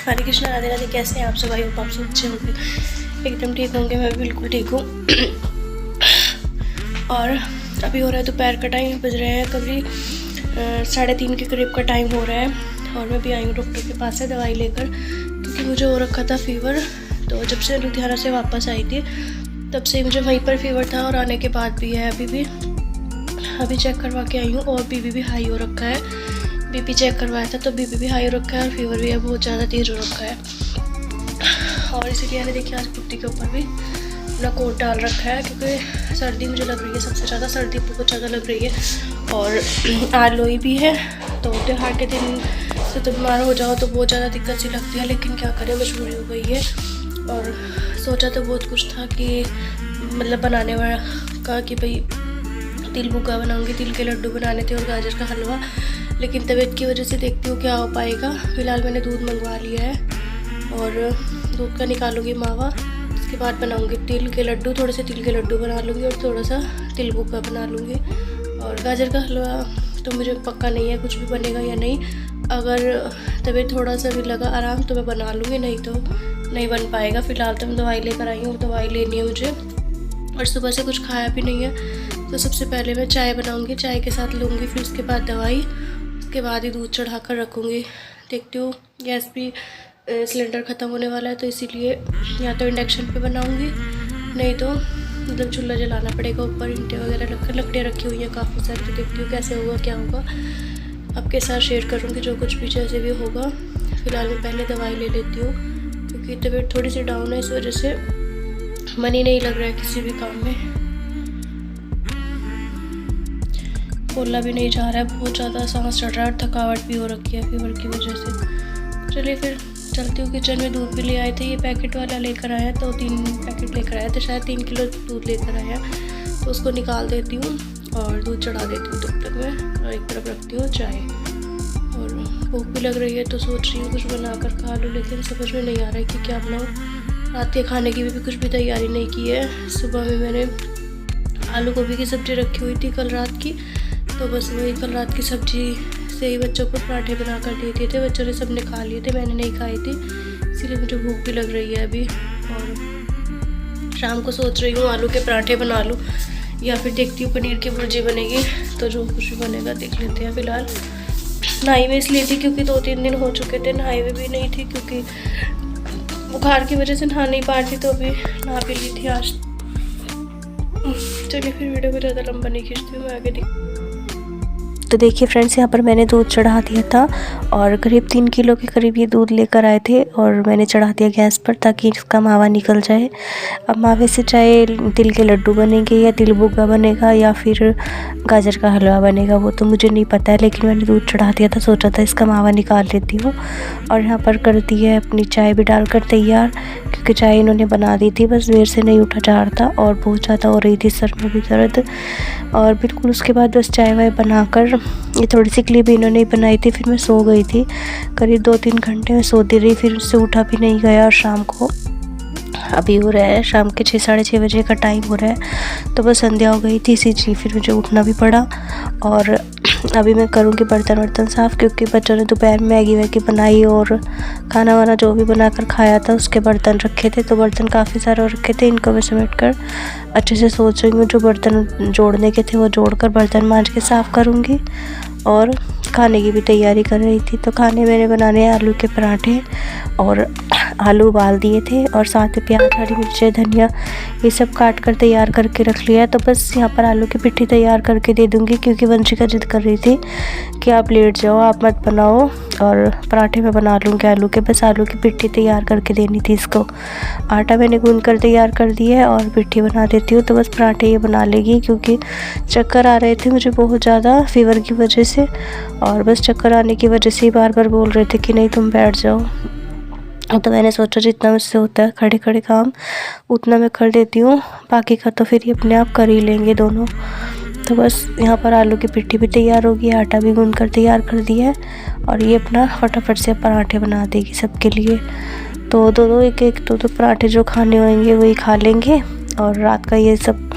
हरे कृष्णा, राधे राधे। कैसे हैं आप सब? आई होप आप सब अच्छे होंगे, एकदम ठीक होंगे। मैं बिल्कुल ठीक हूँ। और अभी हो रहा है दोपहर का टाइम, बज रहे हैं कभी 3:30 के करीब का टाइम हो रहा है। और मैं भी आई हूँ डॉक्टर के पास से दवाई लेकर, क्योंकि मुझे हो रखा था फीवर। तो जब से लुधियाना से वापस आई थी तब से मुझे वहीं पर फीवर था, और आने के बाद भी है अभी भी। अभी चेक करवा के आई हूँ और बीपी भी हाई हो रखा है। बीपी चेक करवाया था तो बीपी भी हाई हो रखा है और फीवर भी है बहुत ज़्यादा तेज़ हो रखा है। और इसीलिए मैंने देखिए आज कुर्ती के ऊपर भी अपना कोट डाल रखा है, क्योंकि सर्दी मुझे लग रही है, सबसे ज़्यादा सर्दी बहुत ज़्यादा लग रही है। और आज लोई भी है, तो त्योहार के दिन से तो बीमार हो जाओ तो बहुत ज़्यादा दिक्कत सी लगती है, लेकिन क्या करें, मजबूरी हो गई है। और सोचा तो बहुत कुछ था कि मतलब बनाने वाला का कि भाई तिल बुग्गा बनाऊंगी, तिल के लड्डू बनाने थे और गाजर का हलवा, लेकिन तबीयत की वजह से देखती हूँ क्या हो पाएगा। फ़िलहाल मैंने दूध मंगवा लिया है और दूध का निकालूंगी मावा, उसके बाद बनाऊंगी तिल के लड्डू। थोड़े से तिल के लड्डू बना लूँगी और थोड़ा सा तिल बुग्गा बना लूँगी। और गाजर का हलवा तो मुझे पक्का नहीं है कुछ भी बनेगा या नहीं। अगर तबीयत थोड़ा सा भी लगा आराम तो मैं बना लूँगी, नहीं तो नहीं बन पाएगा। फ़िलहाल तो मैं दवाई लेकर आई हूँ, दवाई लेनी है मुझे, और सुबह से कुछ खाया भी नहीं है। तो सबसे पहले मैं चाय बनाऊँगी, चाय के साथ लूँगी, फिर उसके बाद दवाई, उसके बाद ही दूध चढ़ा कर रखूँगी। देखती हूँ, गैस भी सिलेंडर ख़त्म होने वाला है, तो इसीलिए या तो इंडक्शन पे बनाऊँगी, नहीं तो मतलब चूल्हा जलाना पड़ेगा। ऊपर ईंटें वगैरह रख लकड़ियाँ रखी हुई हैं काफ़ी सारी, तो देखती हूँ कैसे होगा क्या होगा। आपके साथ शेयर करूँगी जो कुछ भी जैसे भी होगा। फ़िलहाल मैं पहले दवाई ले लेती हूँ, क्योंकि तबीयत थोड़ी सी डाउन है, इस वजह से मन ही नहीं लग रहा है किसी भी काम में। बोलना भी नहीं जा रहा है, बहुत ज़्यादा सांस चढ़ रहा है, थकावट भी हो रखी है फीवर की वजह से। चलिए फिर चलती हूँ किचन में। दूध भी ले आए थे, ये पैकेट वाला लेकर आया, तो 3 पैकेट लेकर आया था, शायद 3 किलो दूध लेकर आया, तो उसको निकाल देती हूँ और दूध चढ़ा देती हूँ तब तक मैं, और एक तरफ रखती हूँ चाय। और भूख भी लग रही है, तो सोच रही हूँ कुछ बना कर खा लूँ, लेकिन समझ में नहीं आ रहा है कि क्या बनाऊँ। रात के खाने की भी कुछ भी तैयारी नहीं की है। सुबह में मैंने आलू गोभी की सब्ज़ी रखी हुई थी कल रात की, तो बस वही कल रात की सब्ज़ी से ही बच्चों को पराठे बना कर दे दिए थे। बच्चों ने सबने खा लिए थे, मैंने नहीं खाई थी, इसीलिए मुझे भूख भी लग रही है अभी। और शाम को सोच रही हूँ आलू के पराठे बना लूँ, या फिर देखती हूँ पनीर की भुर्जी बनेगी, तो जो कुछ भी बनेगा देख लेते हैं। फ़िलहाल नहाई में इसलिए थी क्योंकि 2-3 दिन हो चुके थे, नहाई हुई भी नहीं थी, क्योंकि बुखार की वजह से नहा नहीं पा रही थी, तो अभी नहा भी ली थी आज। चलिए फिर वीडियो को ज़्यादा लंबा नहीं खींचती हूँ, मैं आगे तो देखिए फ्रेंड्स, यहाँ पर मैंने दूध चढ़ा दिया था और करीब 3 किलो के करीब ये दूध लेकर आए थे, और मैंने चढ़ा दिया गैस पर ताकि इसका मावा निकल जाए। अब मावे से चाहे तिल के लड्डू बनेंगे या तिल बुग्गा बनेगा या फिर गाजर का हलवा बनेगा, वो तो मुझे नहीं पता है, लेकिन मैंने दूध चढ़ा दिया था, सोचा था इसका मावा निकाल लेती हूँ। और यहाँ पर कर दी है अपनी चाय भी डालकर तैयार, क्योंकि चाय इन्होंने बना दी थी, बस देर से नहीं उठा जा रहा था और बहुत ज़्यादा हो रही थी सर में भी दर्द। और बिल्कुल उसके बाद बस चाय वाय बनाकर, ये थोड़ी सी क्लिप इन्होंने बनाई थी, फिर मैं सो गई थी। करीब 2-3 घंटे में सोती रही, फिर उससे उठा भी नहीं गया। और शाम को अभी हो रहा है शाम के 6-6:30 बजे का टाइम हो रहा है, तो बस संध्या हो गई थी, इसीलिए फिर मुझे उठना भी पड़ा। और अभी मैं करूँगी बर्तन वर्तन साफ़, क्योंकि बच्चों ने दोपहर में मैगी वैगी बनाई और खाना वाना जो भी बनाकर खाया था उसके बर्तन रखे थे, तो बर्तन काफ़ी सारे रखे थे, इनको मैं समेट कर अच्छे से सोच रही हूँ जो बर्तन जोड़ने के थे वो जोड़कर बर्तन मांज के साफ़ करूँगी। और खाने की भी तैयारी कर रही थी, तो खाने मैंने बनाने आलू के पराठे, और आलू उबाल दिए थे, और साथ में प्याज, हरी मिर्चें, धनिया ये सब काट कर तैयार करके रख लिया है। तो बस यहाँ पर आलू की पिट्ठी तैयार करके दे दूँगी, क्योंकि वंशिका जिद कर रही थी कि आप लेट जाओ, आप मत बनाओ, और पराठे में बना लूँगी आलू के। बस आलू की पिट्ठी तैयार करके देनी थी इसको। आटा मैंने गूंद कर तैयार कर दिया है और पिट्ठी बना देती हूँ, तो बस पराठे ये बना लेगी, क्योंकि चक्कर आ रहे थे मुझे बहुत ज़्यादा फीवर की वजह से, और बस चक्कर आने की वजह से ही बार बार बोल रहे थे कि नहीं तुम बैठ जाओ। तो मैंने सोचा जितना मुझसे होता है खड़े खड़े काम उतना मैं कर देती हूँ, बाकी का तो फिर ये अपने आप कर ही लेंगे दोनों। तो बस यहाँ पर आलू की पिट्ठी भी तैयार होगी, आटा भी गूंद कर तैयार कर दिया है, और ये अपना फटाफट से पराठे बना देगी सबके लिए। तो दो एक दो पराठे जो खाने होंगे वही खा लेंगे, और रात का ये सब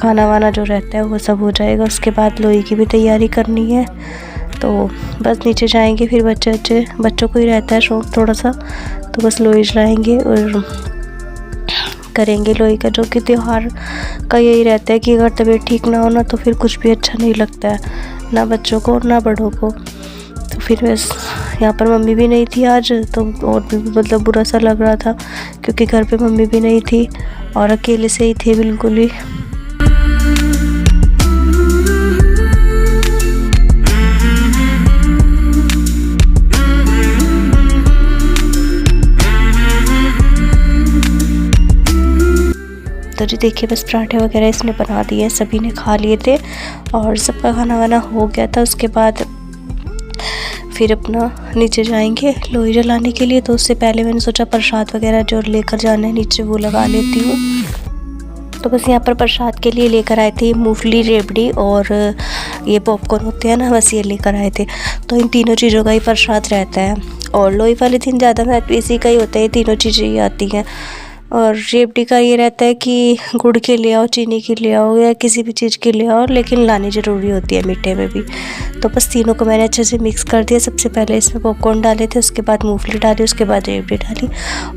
खाना वाना जो रहता है वो सब हो जाएगा। उसके बाद लोई की भी तैयारी करनी है, तो बस नीचे जाएंगे, फिर बच्चों को ही रहता है शौक थोड़ा सा, तो बस लोई जलाएंगे और करेंगे लोई का, जो कि त्यौहार का यही रहता है कि अगर तबीयत ठीक ना हो ना तो फिर कुछ भी अच्छा नहीं लगता है, ना बच्चों को ना बड़ों को। तो फिर बस यहाँ पर मम्मी भी नहीं थी आज, तो और भी मतलब बुरा सा लग रहा था क्योंकि घर पे मम्मी भी नहीं थी और अकेले से ही थे बिल्कुल ही। तो जी देखिए बस पराठे वगैरह इसने बना दिए, सभी ने खा लिए थे और सबका खाना वाना हो गया था। उसके बाद फिर अपना नीचे जाएंगे लोई जलाने के लिए। तो उससे पहले मैंने सोचा प्रसाद वगैरह जो लेकर जाना है नीचे वो लगा लेती हूँ। तो बस यहाँ पर प्रसाद के लिए लेकर आए थे मूंगफली, रेवड़ी और ये पॉपकॉर्न होते हैं ना, बस ये लेकर आए थे। तो इन तीनों चीज़ों का ही प्रसाद रहता है और लोई वाले दिन ज़्यादा इसी का ही होता है, ये तीनों चीज़ें ही आती हैं। और रेवड़ी का ये रहता है कि गुड़ के ले आओ, चीनी की ले आओ या किसी भी चीज़ की ले आओ, लेकिन लानी ज़रूरी होती है मीठे में भी। तो बस तीनों को मैंने अच्छे से मिक्स कर दिया। सबसे पहले इसमें पॉपकॉर्न डाले थे, उसके बाद मूंगफली डाली, उसके बाद रेवड़ी डाली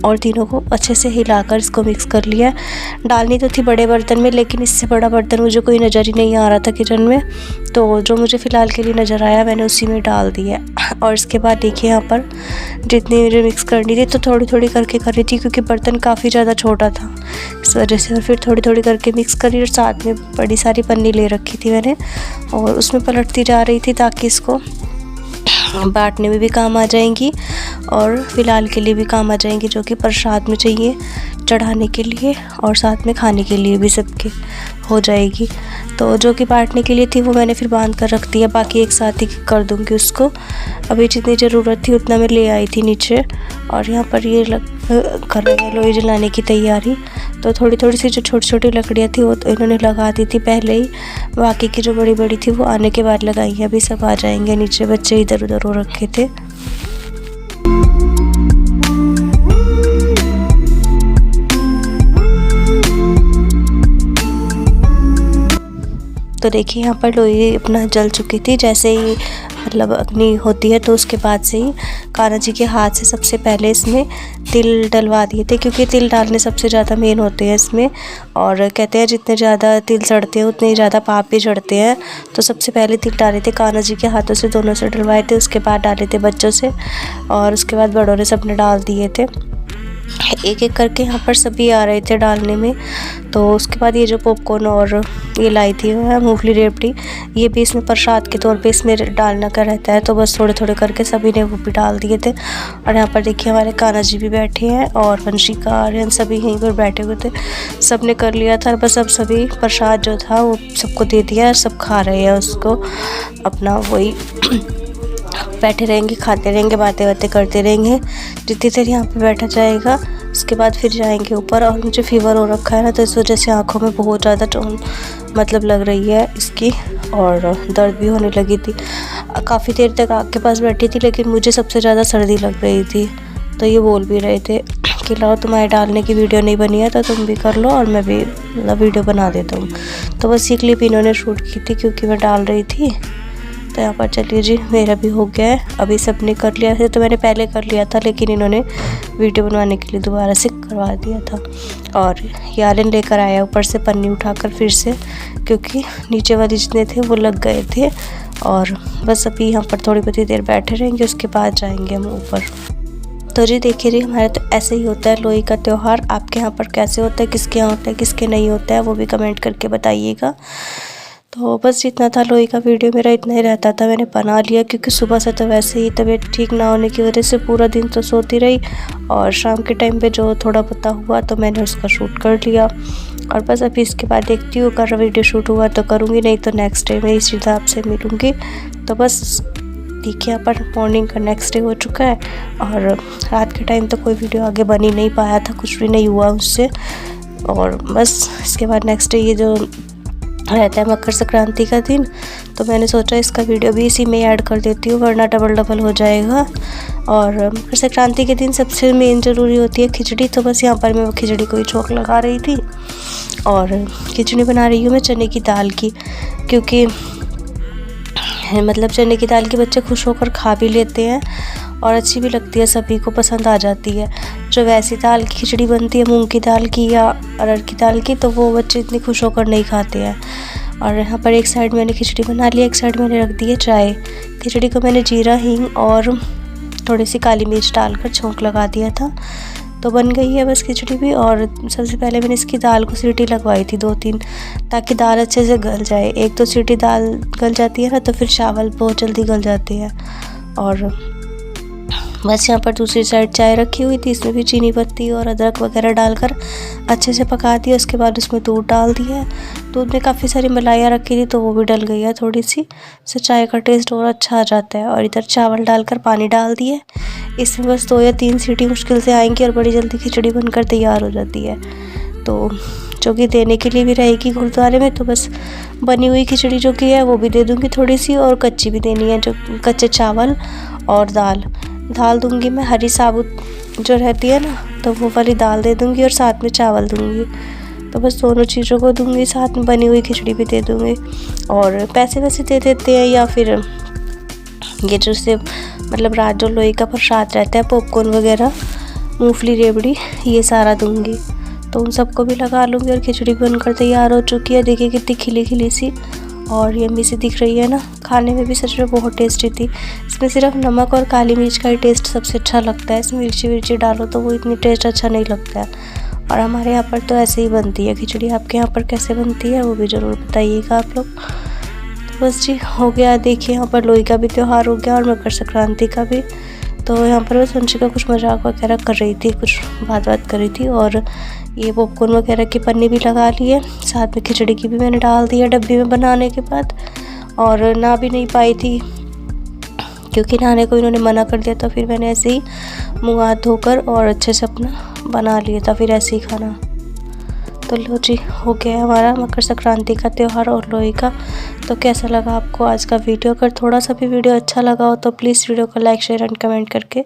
और तीनों को अच्छे से हिलाकर इसको मिक्स कर लिया। डालनी तो थी बड़े बर्तन में, लेकिन इससे बड़ा बर्तन मुझे कोई नज़र ही नहीं आ रहा था किचन में, तो जो मुझे फ़िलहाल के लिए नज़र आया मैंने उसी में डाल दिया। और इसके बाद देखिए यहाँ पर जितनी मुझे मिक्स करनी थी तो थोड़ी थोड़ी करके कर रही थी क्योंकि बर्तन काफ़ी ज़्यादा छोटा था इस वजह से। और फिर थोड़ी थोड़ी करके मिक्स करी और साथ में बड़ी सारी पन्नी ले रखी थी मैंने और उसमें पलटती जा रही थी ताकि इसको बांटने में भी काम आ जाएंगी और फ़िलहाल के लिए भी काम आ जाएंगी, जो कि प्रसाद में चाहिए चढ़ाने के लिए और साथ में खाने के लिए भी सबके हो जाएगी। तो जो कि बांटने के लिए थी वो मैंने फिर बांध कर रख दिया, बाकी एक साथ ही कर दूँगी उसको। अभी जितनी ज़रूरत थी उतना मैं ले आई थी नीचे और यहाँ पर ये कर रहे हैं लोई जलाने की तैयारी। तो थोड़ी थोड़ी सी जो छोटी छोटी लकड़ियाँ थी वो तो इन्होंने लगा दी थी पहले ही, बाकी की जो बड़ी बड़ी थी वो आने के बाद लगाई हैं। अभी सब आ जाएंगे नीचे, बच्चे इधर उधर हो रखे थे। तो देखिए यहाँ पर लोई अपना जल चुकी थी। जैसे ही मतलब अग्नि होती है तो उसके बाद से ही कान्हा जी के हाथ से सबसे पहले इसमें तिल डलवा दिए थे, क्योंकि तिल डालने सबसे ज़्यादा मेन होते हैं इसमें। और कहते हैं जितने ज़्यादा तिल चढ़ते हैं उतने ही ज़्यादा पाप भी चढ़ते हैं। तो सबसे पहले तिल डाले थे कान्हा जी के हाथों से, दोनों से डलवाए थे, उसके बाद डाले थे बच्चों से और उसके बाद बड़ों ने सबने डाल दिए थे। एक एक करके यहाँ पर सभी आ रहे थे डालने में। तो उसके बाद ये जो पॉपकॉर्न और ये लाई थी मूंगफली, रेवड़ी, ये भी इसमें प्रसाद के तौर पे इसमें डालना का रहता है। तो बस थोड़े थोड़े करके सभी ने वो भी डाल दिए थे। और यहाँ पर देखिए हमारे कान्हा जी भी बैठे हैं और वंशिका, आर्यन सभी यहीं पर बैठे हुए थे। सब ने कर लिया था, बस अब सभी प्रसाद जो था वो सबको दे दिया, सब खा रहे हैं उसको अपना, वही बैठे रहेंगे, खाते रहेंगे, बातें करते रहेंगे जितनी देर यहाँ पे बैठा जाएगा। उसके बाद फिर जाएंगे ऊपर। और मुझे फीवर हो रखा है ना, तो इस वजह से आँखों में बहुत ज़्यादा मतलब लग रही है इसकी और दर्द भी होने लगी थी। काफ़ी देर तक आग के पास बैठी थी, लेकिन मुझे सबसे ज़्यादा सर्दी लग रही थी। तो ये बोल भी रहे थे कि लाओ तुम्हारे डालने की वीडियो नहीं बनी है तो तुम भी कर लो और मैं भी मतलब वीडियो बना देता हूँ। तो बस ये क्लिप इन्होंने शूट की थी क्योंकि मैं डाल रही थी। तो यहाँ पर चलिए जी मेरा भी हो गया है, अभी सबने कर लिया है। तो मैंने पहले कर लिया था, लेकिन इन्होंने वीडियो बनवाने के लिए दोबारा से करवा दिया था। और यारन लेकर आया ऊपर से पन्नी उठाकर फिर से, क्योंकि नीचे वाले जितने थे वो लग गए थे। और बस अभी यहाँ पर थोड़ी बहुत देर बैठे रहेंगे, उसके बाद जाएंगे हम ऊपर। तो जी देखिए जी हमारे तो ऐसे ही होता है लोई का त्यौहार। आपके यहाँ पर कैसे होता है, किसके यहाँ होता है, किसके नहीं होता है, वो भी कमेंट करके बताइएगा। तो बस जितना था लोई का वीडियो मेरा इतना ही रहता था, मैंने बना लिया क्योंकि सुबह से तो वैसे ही तबीयत ठीक ना होने की वजह से पूरा दिन तो सोती रही और शाम के टाइम पे जो थोड़ा पता हुआ तो मैंने उसका शूट कर लिया। और बस अभी इसके बाद देखती हूँ अगर वीडियो शूट हुआ तो करूँगी, नहीं तो नेक्स्ट डे मैं इस चीज़ आपसे मिलूँगी। तो बस देखिए यहाँ पर मॉर्निंग का नेक्स्ट डे हो चुका है और रात के टाइम तो कोई वीडियो आगे बन ही नहीं पाया था, कुछ भी नहीं हुआ उससे। और बस इसके बाद नेक्स्ट डे ये जो रहता है मकर संक्रांति का दिन, तो मैंने सोचा इसका वीडियो भी इसी में ऐड कर देती हूँ, वरना डबल हो जाएगा। और मकर संक्रांति के दिन सबसे मेन ज़रूरी होती है खिचड़ी। तो बस यहाँ पर मैं वो खिचड़ी को ही चौक लगा रही थी और खिचड़ी बना रही हूँ मैं चने की दाल की, क्योंकि मतलब चने की दाल के बच्चे खुश होकर खा भी लेते हैं और अच्छी भी लगती है, सभी को पसंद आ जाती है। जो वैसी दाल की खिचड़ी बनती है मूंग की दाल की या अरहर की दाल की, तो वो बच्चे इतनी खुश होकर नहीं खाते हैं। और यहाँ पर एक साइड मैंने खिचड़ी बना लिया, एक साइड मैंने रख दी है चाय। खिचड़ी को मैंने जीरा, हींग और थोड़ी सी काली मिर्च डालकर छोंक लगा दिया था, तो बन गई है बस खिचड़ी भी। और सबसे पहले मैंने इसकी दाल को सीटी लगवाई थी 2-3, ताकि दाल अच्छे से गल जाए। एक तो सीटी दाल गल जाती है ना, तो फिर चावल बहुत जल्दी गल जाते हैं। और बस यहाँ पर दूसरी साइड चाय रखी हुई थी, इसमें भी चीनी पत्ती और अदरक वगैरह डालकर अच्छे से पका दिया। उसके बाद उसमें दूध डाल दिया है। दूध में काफ़ी सारी मलाइयाँ रखी थी, तो वो भी डल गई है थोड़ी सी, इससे चाय का टेस्ट और अच्छा आ जाता है। और इधर चावल डालकर पानी डाल दिए। इसमें बस 2 या 3 सीटी मुश्किल से आएंगी और बड़ी जल्दी खिचड़ी बनकर तैयार हो जाती है। तो जो कि देने के लिए भी रहेगी गुरुद्वारे में, तो बस बनी हुई खिचड़ी जो कि है वो भी दे दूँगी थोड़ी सी, और कच्ची भी देनी है, जो कच्चे चावल और दाल दूंगी मैं हरी साबुत जो रहती है ना, तो वो वाली दाल दे दूंगी और साथ में चावल दूंगी। तो बस दोनों चीज़ों को दूंगी, साथ में बनी हुई खिचड़ी भी दे दूंगी। और पैसे वैसे दे देते हैं, या फिर ये जो से मतलब रात जो लोई का प्रसाद रहता है, पॉपकॉर्न वगैरह, मूंगफली रेवड़ी, ये सारा दूंगी। तो उन सबको भी लगा लूँगी। और खिचड़ी बनकर तैयार हो चुकी है। देखिए कितनी खिली खिली सी और यम्मी सी दिख रही है ना। खाने में भी सच में बहुत टेस्टी थी। इसमें सिर्फ नमक और काली मिर्च का ही टेस्ट सबसे अच्छा लगता है। इसमें मिर्ची डालो तो वो इतनी टेस्ट अच्छा नहीं लगता है। और हमारे यहाँ पर तो ऐसे ही बनती है खिचड़ी। आपके यहाँ पर कैसे बनती है वो भी ज़रूर बताइएगा आप लोग। तो बस जी हो गया। देखिए यहाँ पर लोई का भी त्यौहार हो गया और मकर संक्रांति का भी। तो यहाँ पर बस वंशिका कुछ मजाक वगैरह कर रही थी, कुछ बात कर रही थी। और ये पॉपकॉर्न वगैरह की पन्नी भी लगा ली है, साथ में खिचड़ी की भी मैंने डाल दी है डब्बी में बनाने के बाद। और ना भी नहीं पाई थी क्योंकि नहाने को इन्होंने मना कर दिया था। फिर मैंने ऐसे ही मुँह हाथ धोकर और अच्छे से अपना बना लिया था, फिर ऐसे ही खाना। तो लो जी हो गया हमारा मकर संक्रांति का त्यौहार और लोई का। तो कैसा लगा आपको आज का वीडियो? अगर थोड़ा सा भी वीडियो अच्छा लगा हो तो प्लीज़ वीडियो को लाइक, शेयर एंड कमेंट करके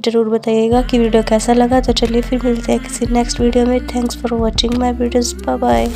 ज़रूर बताइएगा कि वीडियो कैसा लगा। तो चलिए फिर मिलते हैं किसी नेक्स्ट वीडियो में। Thanks for watching my videos. Bye bye.